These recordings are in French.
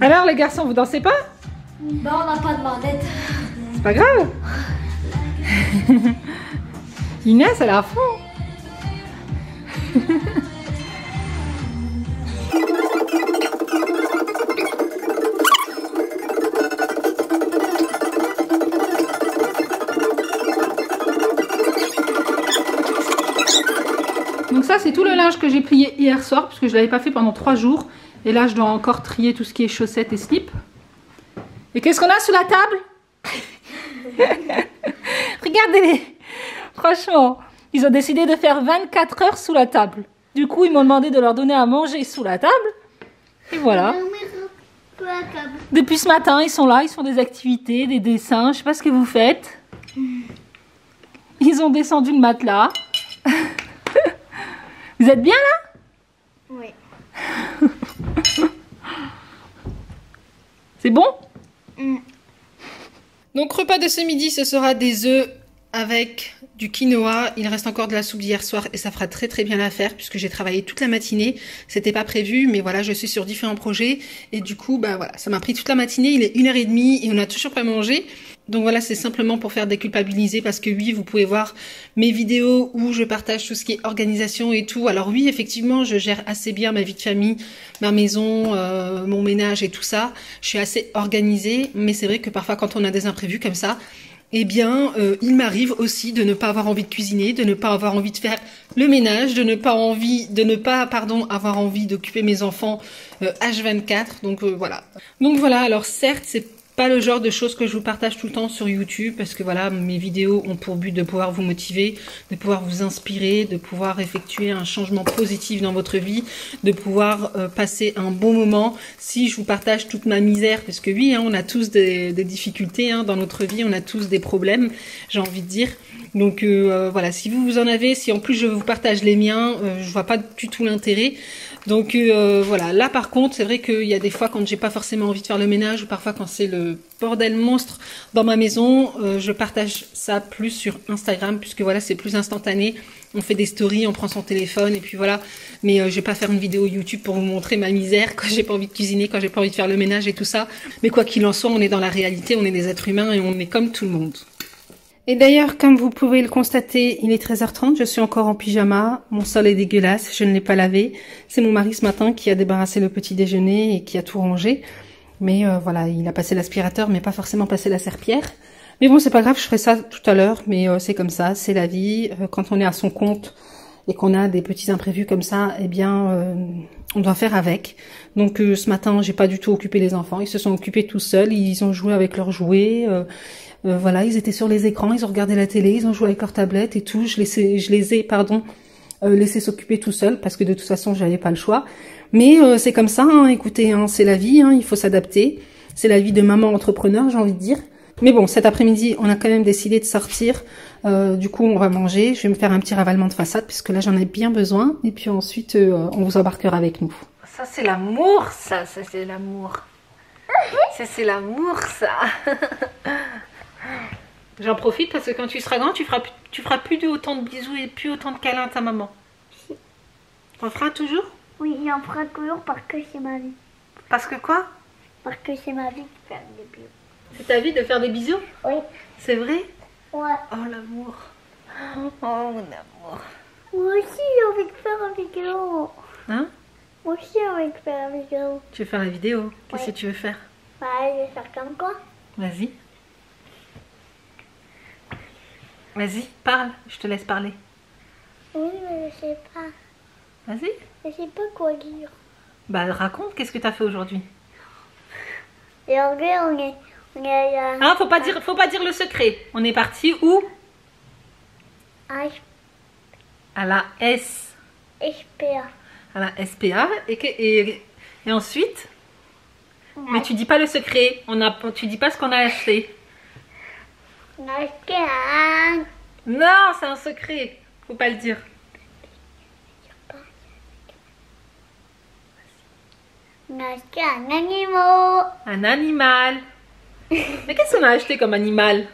Alors les garçons, vous dansez pas? Bah on n'a pas de mandette. C'est pas grave. Inès, elle est à fond. Donc ça, c'est tout le linge que j'ai plié hier soir, parce que je ne l'avais pas fait pendant 3 jours. Et là, je dois encore trier tout ce qui est chaussettes et slips. Et qu'est-ce qu'on a sous la table? Regardez-les. Franchement, ils ont décidé de faire 24 heures sous la table. Du coup, ils m'ont demandé de leur donner à manger sous la table. Et voilà. Depuis ce matin, ils sont là, ils font des activités, des dessins. Je sais pas ce que vous faites. Ils ont descendu le matelas. Vous êtes bien là? Oui. C'est bon? Donc repas de ce midi, ce sera des œufs avec du quinoa. Il reste encore de la soupe d'hier soir et ça fera très très bien l'affaire puisque j'ai travaillé toute la matinée. C'était pas prévu, mais voilà, je suis sur différents projets et du coup, bah voilà, ça m'a pris toute la matinée. Il est 1h30 et on n'a toujours pas mangé. Donc voilà, c'est simplement pour faire déculpabiliser parce que oui, vous pouvez voir mes vidéos où je partage tout ce qui est organisation et tout. Alors oui, effectivement, je gère assez bien ma vie de famille, ma maison, mon ménage et tout ça. Je suis assez organisée, mais c'est vrai que parfois quand on a des imprévus comme ça, eh bien, il m'arrive aussi de ne pas avoir envie de cuisiner, de ne pas avoir envie de faire le ménage, de ne pas avoir envie d'occuper mes enfants H24. Donc voilà. Donc voilà, alors certes, c'est pas le genre de choses que je vous partage tout le temps sur YouTube parce que voilà, mes vidéos ont pour but de pouvoir vous motiver, de pouvoir vous inspirer, de pouvoir effectuer un changement positif dans votre vie, de pouvoir passer un bon moment. Si je vous partage toute ma misère, parce que oui, hein, on a tous des difficultés hein, dans notre vie, on a tous des problèmes, j'ai envie de dire. Donc voilà, si vous en avez, si en plus je vous partage les miens, je vois pas du tout l'intérêt. Donc voilà, là par contre, c'est vrai qu'il y a des fois quand j'ai pas forcément envie de faire le ménage ou parfois quand c'est le bordel monstre dans ma maison, je partage ça plus sur Instagram puisque voilà, c'est plus instantané. On fait des stories, on prend son téléphone et puis voilà. Mais je vais pas faire une vidéo YouTube pour vous montrer ma misère quand j'ai pas envie de cuisiner, quand j'ai pas envie de faire le ménage et tout ça. Mais quoi qu'il en soit, on est dans la réalité, on est des êtres humains et on est comme tout le monde. Et d'ailleurs, comme vous pouvez le constater, il est 13h30, je suis encore en pyjama, mon sol est dégueulasse, je ne l'ai pas lavé. C'est mon mari ce matin qui a débarrassé le petit déjeuner et qui a tout rangé. Mais voilà, il a passé l'aspirateur, mais pas forcément passé la serpillière. Mais bon, c'est pas grave, je ferai ça tout à l'heure, mais c'est comme ça, c'est la vie. Quand on est à son compte et qu'on a des petits imprévus comme ça, eh bien, on doit faire avec. Donc ce matin, j'ai pas du tout occupé les enfants, ils se sont occupés tout seuls, ils ont joué avec leurs jouets. Voilà, ils étaient sur les écrans, ils ont regardé la télé, ils ont joué avec leur tablette et tout. Je les ai laissés s'occuper tout seuls parce que de toute façon, j'avais pas le choix. Mais c'est comme ça, hein, écoutez, hein, c'est la vie, hein, il faut s'adapter. C'est la vie de maman entrepreneur, j'ai envie de dire. Mais bon, cet après-midi, on a quand même décidé de sortir. Du coup, on va manger. Je vais me faire un petit ravalement de façade puisque là, j'en ai bien besoin. Et puis ensuite, on vous embarquera avec nous. Ça, c'est l'amour, ça c'est l'amour. Ça, c'est l'amour, ça. J'en profite parce que quand tu seras grand, tu feras plus autant de bisous et plus autant de câlins à ta maman. Si. On fera toujours? Oui, j'en ferai toujours parce que c'est ma vie. Parce que quoi? Parce que c'est ma vie de faire des bisous. C'est ta vie de faire des bisous? Oui. C'est vrai? Ouais. Oh l'amour. Oh mon amour. Moi aussi j'ai envie de faire un vidéo. Hein? Moi aussi j'ai envie de faire un vidéo. Tu veux faire la vidéo? Qu'est-ce que tu veux faire? Bah, je vais faire comme quoi? Vas-y. Vas-y, parle, je te laisse parler. Oui, mais je sais pas. Vas-y. Je sais pas quoi dire. Bah raconte, qu'est-ce que tu as fait aujourd'hui? Et en vrai, on est là. Ah, faut pas dire le secret. On est parti où? À la SPA. À la SPA. Et ensuite? Mais tu dis pas le secret. Tu dis pas ce qu'on a acheté. On a acheté un... Non, c'est un secret. Faut pas le dire. On a acheté un animal. Un animal. Mais qu'est-ce qu'on a acheté comme animal?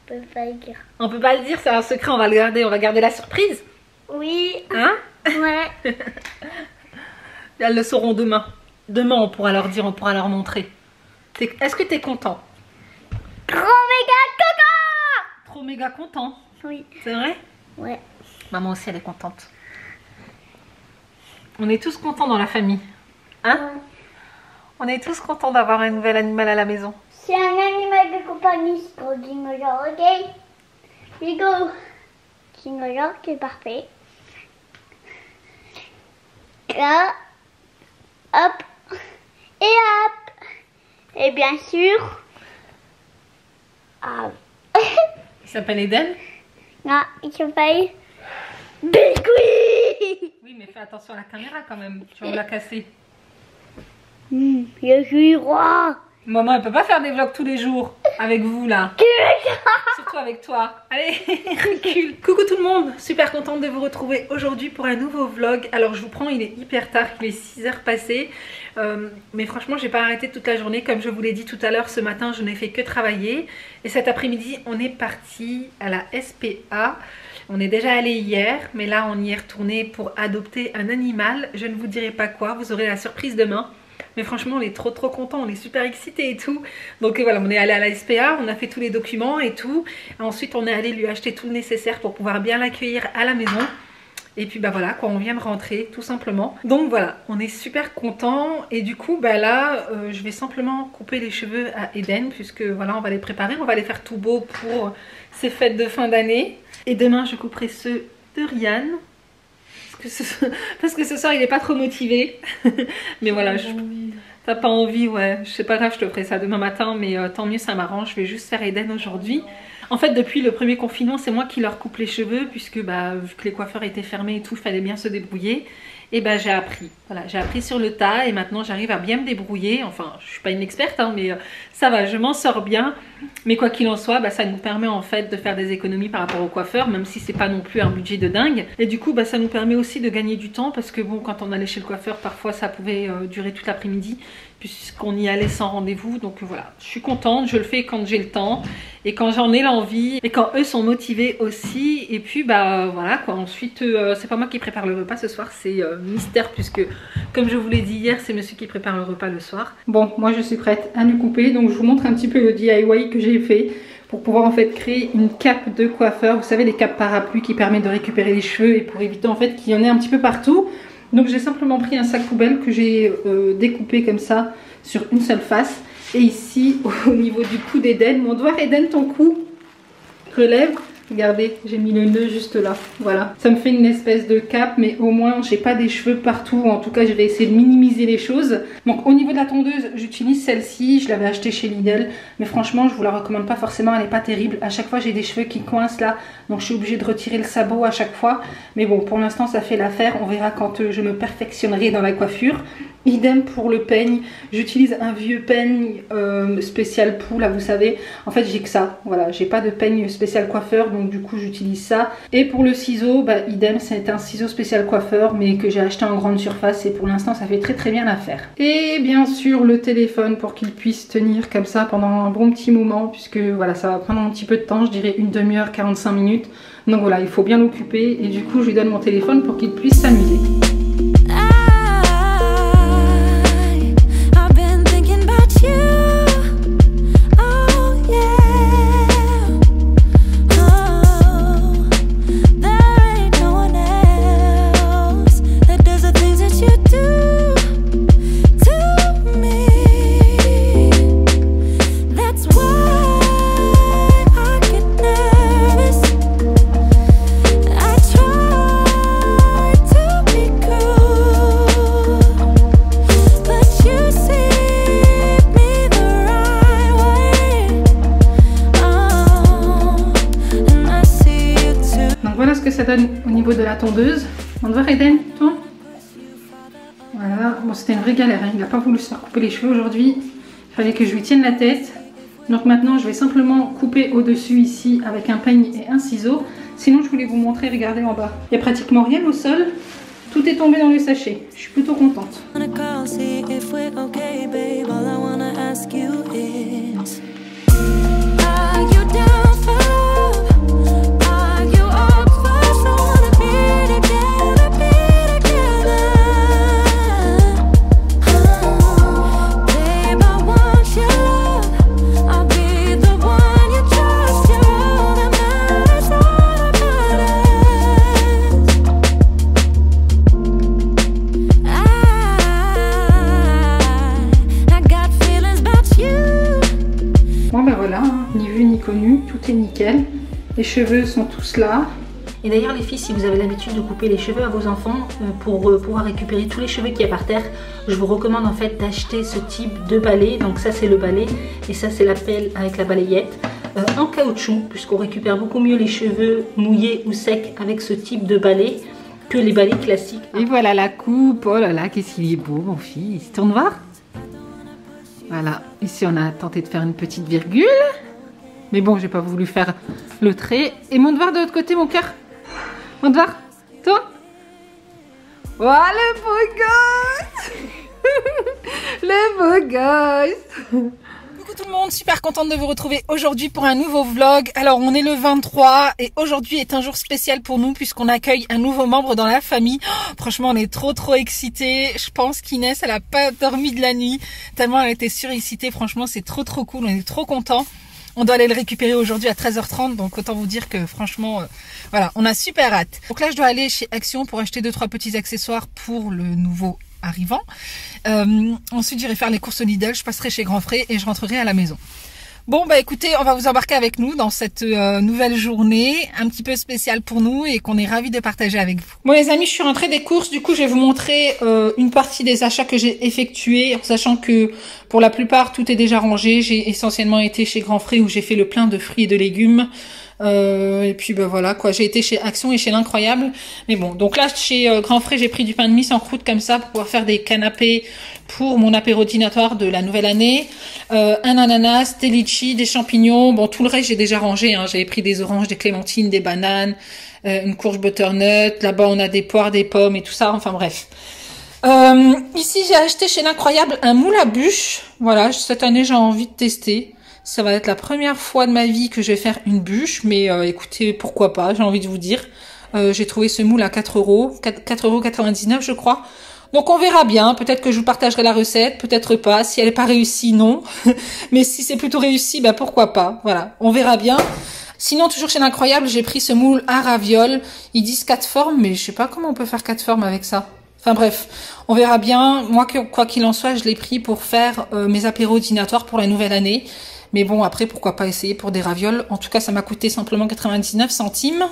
On peut pas le dire. On peut pas le dire, c'est un secret, on va le garder. On va garder la surprise. Oui. Hein? Ouais. Elles le sauront demain. Demain, on pourra leur dire, on pourra leur montrer. Est-ce que tu es content? Trop méga content! Trop méga content. Oui. C'est vrai? Ouais. Maman aussi, elle est contente. On est tous contents dans la famille. Hein? Ouais. On est tous contents d'avoir un nouvel animal à la maison. C'est un animal de compagnie pour dinosaure, ok? Hugo. Dinosaure, c'est parfait. Là. Hop. Et hop. Et bien sûr. Ah. Il s'appelle Eden? Non, il s'appelle Biscuit. Oui, mais fais attention à la caméra quand même. Tu vas me la casser. Je suis roi. Maman, elle peut pas faire des vlogs tous les jours avec vous là. Surtout avec toi. Allez, recule. Coucou tout le monde, super contente de vous retrouver aujourd'hui pour un nouveau vlog. Alors je vous prends, il est hyper tard, il est 6 h passées. Mais franchement, j'ai pas arrêté toute la journée. Comme je vous l'ai dit tout à l'heure, ce matin, je n'ai fait que travailler. Et cet après-midi, on est parti à la SPA. On est déjà allé hier, mais là, on y est retourné pour adopter un animal. Je ne vous dirai pas quoi, vous aurez la surprise demain. Mais franchement, on est trop contents, on est super excités et tout. Donc voilà, on est allé à la SPA, on a fait tous les documents et tout. Ensuite, on est allé lui acheter tout le nécessaire pour pouvoir bien l'accueillir à la maison. Et puis bah voilà, quoi, on vient de rentrer tout simplement. Donc voilà, on est super contents. Et du coup, bah là, je vais simplement couper les cheveux à Eden, puisque voilà, on va les préparer. On va les faire tout beau pour ces fêtes de fin d'année. Et demain, je couperai ceux de Ryan. Parce que ce soir il est pas trop motivé. Mais voilà, t'as pas envie, ouais. C'est pas grave, je te ferai ça demain matin. Mais tant mieux, ça m'arrange. Je vais juste faire Eden aujourd'hui. En fait, depuis le premier confinement, c'est moi qui leur coupe les cheveux. Puisque bah, vu que les coiffeurs étaient fermés et tout, il fallait bien se débrouiller. Et bah j'ai appris. Voilà, j'ai appris sur le tas. Et maintenant j'arrive à bien me débrouiller. Enfin, je suis pas une experte, hein, mais ça va, je m'en sors bien. Mais quoi qu'il en soit, bah, ça nous permet en fait de faire des économies par rapport aux coiffeurs, même si c'est pas non plus un budget de dingue. Et du coup, bah, ça nous permet aussi de gagner du temps parce que bon, quand on allait chez le coiffeur, parfois ça pouvait durer toute l'après-midi puisqu'on y allait sans rendez-vous. Donc voilà, je suis contente, je le fais quand j'ai le temps et quand j'en ai l'envie et quand eux sont motivés aussi. Et puis bah voilà quoi. Ensuite, c'est pas moi qui prépare le repas ce soir, c'est mystère puisque comme je vous l'ai dit hier, c'est monsieur qui prépare le repas le soir. Bon, moi je suis prête à lui couper, donc je vous montre un petit peu le DIY que j'ai fait pour pouvoir en fait créer une cape de coiffeur. Vous savez, les capes parapluies qui permettent de récupérer les cheveux et pour éviter en fait qu'il y en ait un petit peu partout. Donc j'ai simplement pris un sac poubelle que j'ai découpé comme ça sur une seule face. Et ici au niveau du cou d'Eden, mon doigt Eden, ton cou relève. Regardez, j'ai mis le nœud juste là, voilà. Ça me fait une espèce de cape, mais au moins j'ai pas des cheveux partout. En tout cas, je vais essayer de minimiser les choses. Donc au niveau de la tondeuse, j'utilise celle-ci. Je l'avais achetée chez Lidl, mais franchement, je vous la recommande pas forcément. Elle est pas terrible. À chaque fois, j'ai des cheveux qui coincent là, donc je suis obligée de retirer le sabot à chaque fois. Mais bon, pour l'instant, ça fait l'affaire. On verra quand je me perfectionnerai dans la coiffure. Idem pour le peigne, j'utilise un vieux peigne spécial poux là, vous savez. En fait j'ai que ça, voilà, j'ai pas de peigne spécial coiffeur, donc du coup j'utilise ça. Et pour le ciseau, bah idem, c'est un ciseau spécial coiffeur mais que j'ai acheté en grande surface et pour l'instant ça fait très bien l'affaire. Et bien sûr le téléphone pour qu'il puisse tenir comme ça pendant un bon petit moment, puisque voilà, ça va prendre un petit peu de temps, je dirais une demi-heure, 45 minutes. Donc voilà, il faut bien l'occuper et du coup je lui donne mon téléphone pour qu'il puisse s'amuser. Ça donne au niveau de la tondeuse. On va voir Eden, toi. Voilà, bon c'était une vraie galère, hein. Il n'a pas voulu se faire couper les cheveux aujourd'hui. Il fallait que je lui tienne la tête. Donc maintenant je vais simplement couper au-dessus ici avec un peigne et un ciseau. Sinon je voulais vous montrer, regardez en bas. Il n'y a pratiquement rien au sol. Tout est tombé dans le sachet. Je suis plutôt contente. Bon ben voilà, hein, ni vu ni connu, tout est nickel. Les cheveux sont tous là. Et d'ailleurs les filles, si vous avez l'habitude de couper les cheveux à vos enfants pour pouvoir récupérer tous les cheveux qu'il y a par terre, je vous recommande en fait d'acheter ce type de balai. Donc ça c'est le balai et ça c'est la pelle avec la balayette en caoutchouc, puisqu'on récupère beaucoup mieux les cheveux mouillés ou secs avec ce type de balai que les balais classiques. Et voilà la coupe, oh là là, qu'est-ce qu'il est beau mon fils. Tourne voir. Voilà, ici on a tenté de faire une petite virgule. Mais bon, j'ai pas voulu faire le trait. Et monte voir de l'autre côté mon cœur. Monte voir. Toi. Voilà le beau gosse. Le beau gosse. Coucou tout le monde, super contente de vous retrouver aujourd'hui pour un nouveau vlog. Alors on est le 23 et aujourd'hui est un jour spécial pour nous puisqu'on accueille un nouveau membre dans la famille. Oh, franchement on est trop excités. Je pense qu'Inès elle a pas dormi de la nuit tellement elle était surexcitée. Franchement c'est trop cool, on est trop contents. On doit aller le récupérer aujourd'hui à 13h30, donc autant vous dire que franchement, voilà, on a super hâte. Donc là, je dois aller chez Action pour acheter 2-3 petits accessoires pour le nouveau arrivant. Ensuite, j'irai faire les courses au Lidl, je passerai chez Grand Frais et je rentrerai à la maison. Bon, bah écoutez, on va vous embarquer avec nous dans cette nouvelle journée, un petit peu spéciale pour nous et qu'on est ravis de partager avec vous. Bon les amis, je suis rentrée des courses, du coup je vais vous montrer une partie des achats que j'ai effectués, en sachant que pour la plupart tout est déjà rangé. J'ai essentiellement été chez Grand Frais où j'ai fait le plein de fruits et de légumes. Et puis ben voilà quoi, j'ai été chez Action et chez l'Incroyable. Mais bon, donc là chez Grand Frais j'ai pris du pain de mie sans croûte comme ça pour pouvoir faire des canapés pour mon apéro dînatoire de la nouvelle année. Un ananas, des litchis, des champignons. Bon, tout le reste j'ai déjà rangé, hein. J'avais pris des oranges, des clémentines, des bananes, une courge butternut. Là-bas on a des poires, des pommes et tout ça, enfin bref. Ici j'ai acheté chez l'Incroyable un moule à bûche. Voilà, cette année j'ai envie de tester. Ça va être la première fois de ma vie que je vais faire une bûche, mais écoutez, pourquoi pas, j'ai envie de vous dire. J'ai trouvé ce moule à 4 €, 4,99 € je crois. Donc on verra bien, peut-être que je vous partagerai la recette, peut-être pas. Si elle n'est pas réussie, non. Mais si c'est plutôt réussi, bah pourquoi pas. Voilà, on verra bien. Sinon, toujours chez l'Incroyable, j'ai pris ce moule à ravioles. Ils disent 4 formes, mais je sais pas comment on peut faire 4 formes avec ça. Enfin bref, on verra bien. Moi, quoi qu'il en soit, je l'ai pris pour faire mes apéros dînatoires pour la nouvelle année. Mais bon, après, pourquoi pas essayer pour des ravioles. En tout cas, ça m'a coûté simplement 99 centimes.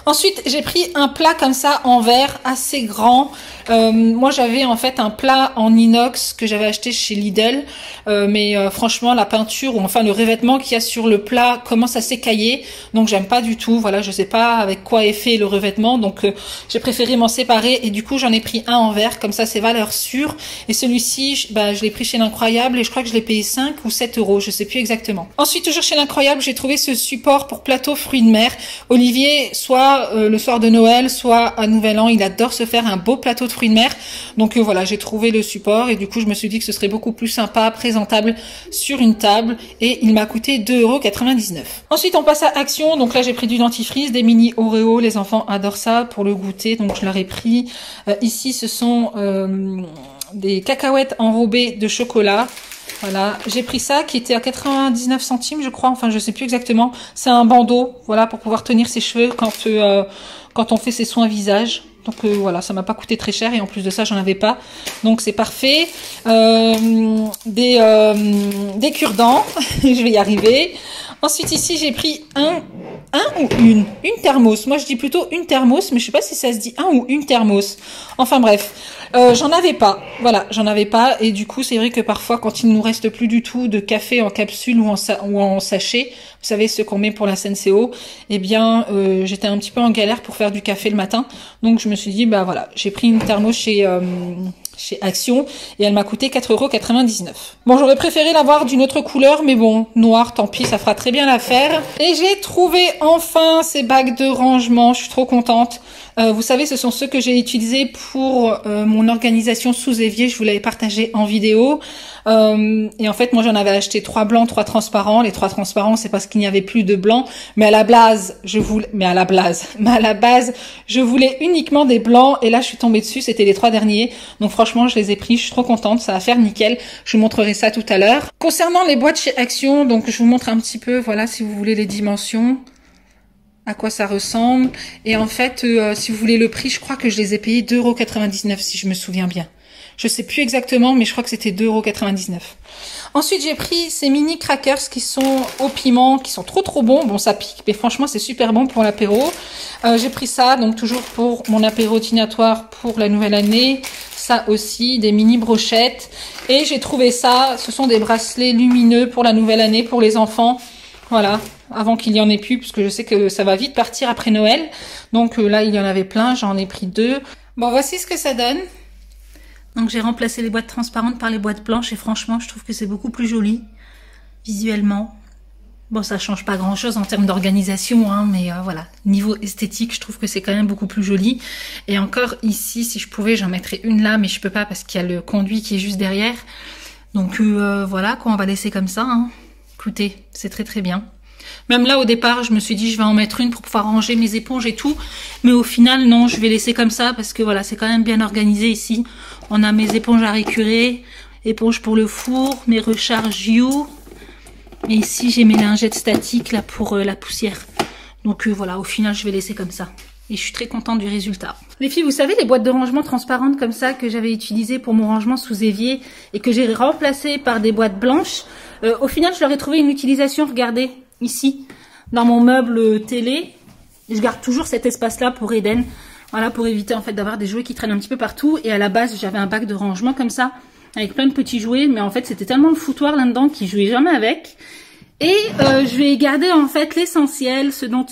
Ensuite, j'ai pris un plat comme ça en verre, assez grand. Moi, j'avais en fait un plat en inox que j'avais acheté chez Lidl. Mais franchement, la peinture, ou enfin le revêtement qu'il y a sur le plat commence à s'écailler. Donc, j'aime pas du tout. Voilà, je sais pas avec quoi est fait le revêtement. Donc, j'ai préféré m'en séparer. Et du coup, j'en ai pris un en verre. Comme ça, c'est valeur sûre. Et celui-ci, bah, je l'ai pris chez l'Incroyable. Et je crois que je l'ai payé 5 ou 7 €. Je sais plus exactement. Ensuite, toujours chez l'Incroyable, j'ai trouvé ce support pour plateau fruits de mer. Olivier, soit le soir de Noël, soit à Nouvel An, il adore se faire un beau plateau de fruits de mer. Donc voilà, j'ai trouvé le support et du coup je me suis dit que ce serait beaucoup plus sympa, présentable sur une table et il m'a coûté 2,99 €. Ensuite on passe à Action, donc là j'ai pris du dentifrice, des mini Oreo, les enfants adorent ça pour le goûter, donc je leur ai pris. Ici ce sont des cacahuètes enrobées de chocolat. Voilà, j'ai pris ça qui était à 99 centimes je crois, enfin je sais plus exactement. C'est un bandeau, voilà, pour pouvoir tenir ses cheveux quand on fait ses soins visage. Donc voilà, ça m'a pas coûté très cher et en plus de ça j'en avais pas, donc c'est parfait. Des cure-dents, je vais y arriver. Ensuite ici j'ai pris un ou une thermos. Moi je dis plutôt une thermos, mais je sais pas si ça se dit un ou une thermos. Enfin bref, j'en avais pas. Voilà, j'en avais pas et du coup c'est vrai que parfois quand il nous reste plus du tout de café en capsule ou en sachet, vous savez ce qu'on met pour la Senseo, eh bien j'étais un petit peu en galère pour faire du café le matin. Donc je me suis dit bah voilà, j'ai pris une thermos chez Action et elle m'a coûté 4,99 €. Bon, j'aurais préféré l'avoir d'une autre couleur, mais bon, noir, tant pis, ça fera très bien l'affaire. Et j'ai trouvé enfin ces bagues de rangement, je suis trop contente. Vous savez, ce sont ceux que j'ai utilisés pour mon organisation sous évier, je vous l'avais partagé en vidéo. Et en fait, moi j'en avais acheté 3 blancs, 3 transparents. Les 3 transparents, c'est parce qu'il n'y avait plus de blancs. Mais à la base, je voulais uniquement des blancs. Et là, je suis tombée dessus, c'était les 3 derniers. Donc franchement, je les ai pris, je suis trop contente, ça va faire nickel. Je vous montrerai ça tout à l'heure. Concernant les boîtes chez Action, donc je vous montre un petit peu, voilà, si vous voulez les dimensions, à quoi ça ressemble. Et en fait, si vous voulez le prix, je crois que je les ai payés 2,99 € si je me souviens bien. Je sais plus exactement, mais je crois que c'était 2,99 €. Ensuite, j'ai pris ces mini crackers qui sont au piment, qui sont trop bons. Bon, ça pique, mais franchement, c'est super bon pour l'apéro. J'ai pris ça, donc toujours pour mon apéro dînatoire pour la nouvelle année. Ça aussi, des mini brochettes. Et j'ai trouvé ça, ce sont des bracelets lumineux pour la nouvelle année, pour les enfants. Voilà, avant qu'il y en ait plus, parce que je sais que ça va vite partir après Noël. Donc là, il y en avait plein, j'en ai pris 2. Bon, voici ce que ça donne. Donc j'ai remplacé les boîtes transparentes par les boîtes blanches et franchement, je trouve que c'est beaucoup plus joli, visuellement. Bon, ça change pas grand chose en termes d'organisation, hein, mais voilà, niveau esthétique, je trouve que c'est quand même beaucoup plus joli. Et encore ici, si je pouvais, j'en mettrais une là, mais je peux pas parce qu'il y a le conduit qui est juste derrière. Donc voilà, quoi, on va laisser comme ça, hein. Écoutez, c'est très bien. Même là, au départ, je me suis dit, je vais en mettre une pour pouvoir ranger mes éponges et tout. Mais au final, non, je vais laisser comme ça parce que voilà, c'est quand même bien organisé ici. On a mes éponges à récurer, éponges pour le four, mes recharges You. Et ici, j'ai mes lingettes statiques là pour la poussière. Donc voilà, au final, je vais laisser comme ça. Et je suis très contente du résultat. Les filles, vous savez, les boîtes de rangement transparentes comme ça que j'avais utilisées pour mon rangement sous évier et que j'ai remplacées par des boîtes blanches, au final, je leur ai trouvé une utilisation, regardez, ici, dans mon meuble télé. Je garde toujours cet espace-là pour Eden. Voilà, pour éviter en fait d'avoir des jouets qui traînent un petit peu partout. Et à la base, j'avais un bac de rangement comme ça, avec plein de petits jouets. Mais en fait, c'était tellement le foutoir là-dedans qu'il jouait jamais avec. Et je vais garder en fait l'essentiel, ce dont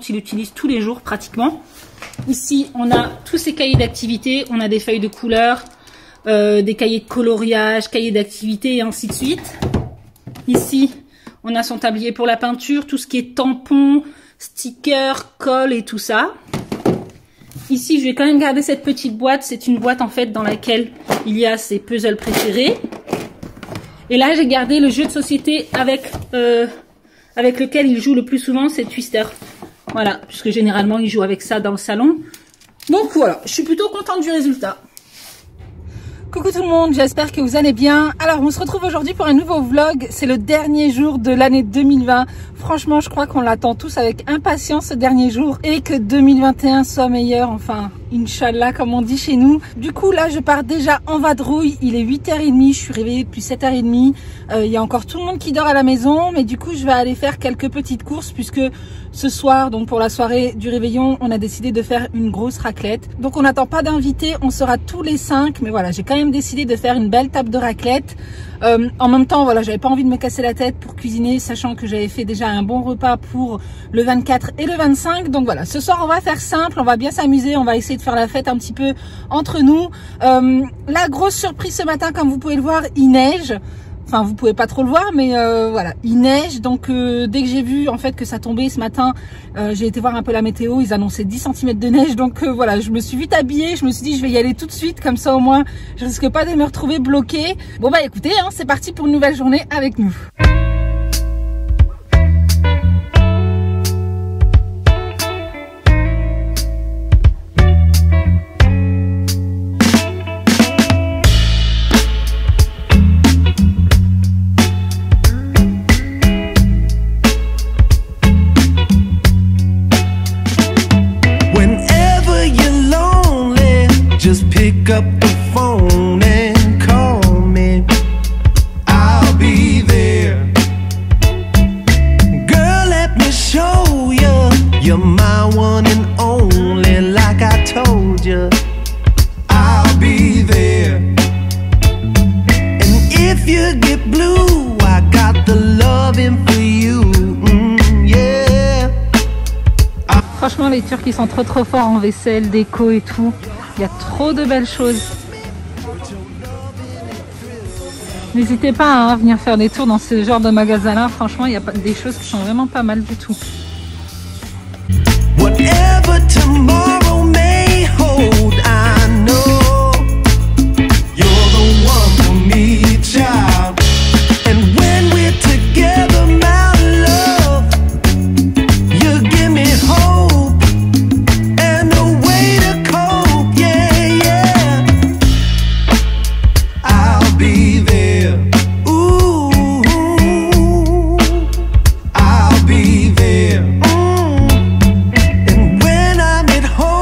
il utilise tous les jours pratiquement. Ici, on a tous ces cahiers d'activité. On a des feuilles de couleur, des cahiers de coloriage, cahiers d'activité et ainsi de suite. Ici, on a son tablier pour la peinture, tout ce qui est tampons, stickers, colle et tout ça. Ici, je vais quand même garder cette petite boîte. C'est une boîte en fait dans laquelle il y a ses puzzles préférés. Et là, j'ai gardé le jeu de société avec lequel il joue le plus souvent, c'est Twister. Voilà, puisque généralement, il joue avec ça dans le salon. Donc voilà, je suis plutôt contente du résultat. Coucou tout le monde, j'espère que vous allez bien. Alors on se retrouve aujourd'hui pour un nouveau vlog. C'est le dernier jour de l'année 2020. Franchement, je crois qu'on l'attend tous avec impatience ce dernier jour et que 2021 soit meilleur. Enfin, Inch'Allah, comme on dit chez nous. Du coup, là, je pars déjà en vadrouille. Il est 8h30, je suis réveillée depuis 7h30. Il y a encore tout le monde qui dort à la maison. Mais du coup, je vais aller faire quelques petites courses puisque ce soir, donc pour la soirée du réveillon, on a décidé de faire une grosse raclette. Donc on n'attend pas d'invités, on sera tous les 5. Mais voilà, j'ai quand même décidé de faire une belle table de raclette. En même temps, voilà, j'avais pas envie de me casser la tête pour cuisiner, sachant que j'avais fait déjà un bon repas pour le 24 et le 25. Donc voilà, ce soir on va faire simple, on va bien s'amuser, on va essayer de faire la fête un petit peu entre nous. La grosse surprise ce matin, comme vous pouvez le voir, il neige. Enfin, vous pouvez pas trop le voir, mais voilà, il neige. Donc dès que j'ai vu en fait que ça tombait ce matin, j'ai été voir un peu la météo. Ils annonçaient 10 cm de neige. Donc voilà, je me suis vite habillée. Je me suis dit, je vais y aller tout de suite. Comme ça, au moins, je risque pas de me retrouver bloquée. Bon bah écoutez, hein, c'est parti pour une nouvelle journée avec nous. Just pick up the phone and call me. I'll be there. Girl, let me show you. You're my one and only, like I told you. I'll be there. And if you get blue, I got the loving for you. Yeah. Franchement, les Turcs, ils sont trop forts en vaisselle, déco et tout. Il y a trop de belles choses. N'hésitez pas à venir faire des tours dans ce genre de magasin-là. Franchement, il y a des choses qui sont vraiment pas mal du tout. Whatever tomorrow may hold, I know you're the one for me, child. And when we're together, my love, you give me hope and a way to cope. Yeah, yeah. I'll be there. Ooh, I'll be there. And when I'm at home,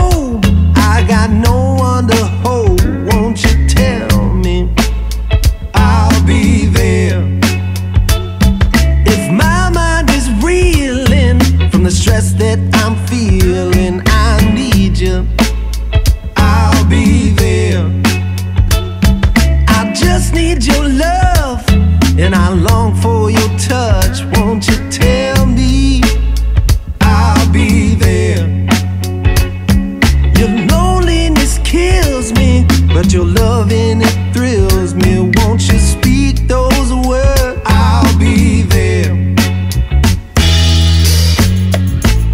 and I long for your touch. Won't you tell me I'll be there? Your loneliness kills me, but your loving it thrills me. Won't you speak those words? I'll be there.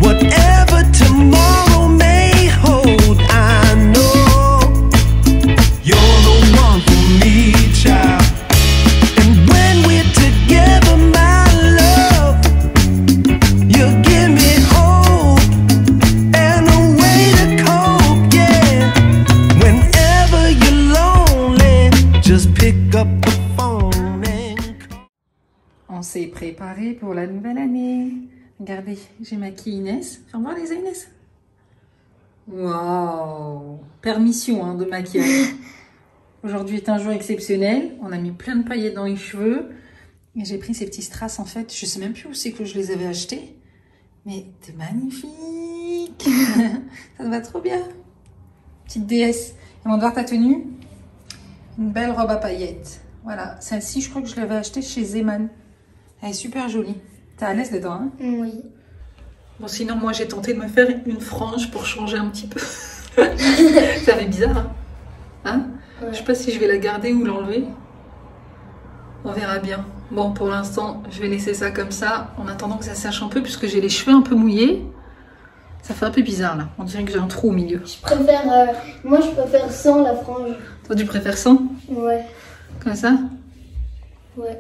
Whatever tomorrow may hold, I know you're the one for me, child. And when we're together, my love, you give me hope and a way to cope, yeah. Whenever you're lonely, just pick up the phone and call. On s'est préparé pour la nouvelle année. Regardez, j'ai maquillé Inès. Fais voir les Inès. Waouh! Permission hein, de maquillage. Aujourd'hui est un jour exceptionnel. On a mis plein de paillettes dans les cheveux. Et j'ai pris ces petits strass en fait. Je sais même plus où c'est que je les avais achetés. Mais t'es magnifique! Ça te va trop bien. Petite déesse. Et on va voir ta tenue. Une belle robe à paillettes. Voilà. Celle-ci, je crois que je l'avais achetée chez Zeman. Elle est super jolie. T'es à l'aise dedans, hein? Oui. Bon, sinon, moi, j'ai tenté de me faire une frange pour changer un petit peu. Ça fait bizarre, hein? Hein? Ouais. Je sais pas si je vais la garder ou l'enlever. On verra bien. Bon, pour l'instant, je vais laisser ça comme ça, en attendant que ça sèche un peu, puisque j'ai les cheveux un peu mouillés. Ça fait un peu bizarre, là. On dirait que j'ai un trou au milieu. Je préfère... moi, je préfère sans la frange. Toi, tu préfères sans? Ouais. Comme ça? Ouais.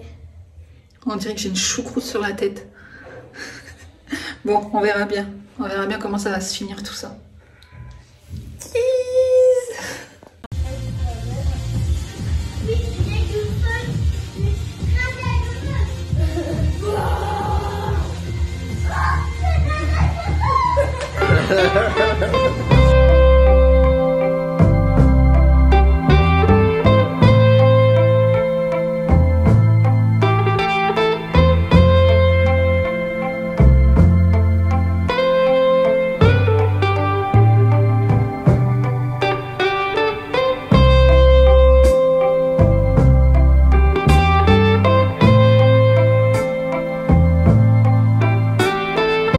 On dirait que j'ai une choucroute sur la tête. Bon, on verra bien. On verra bien comment ça va se finir tout ça.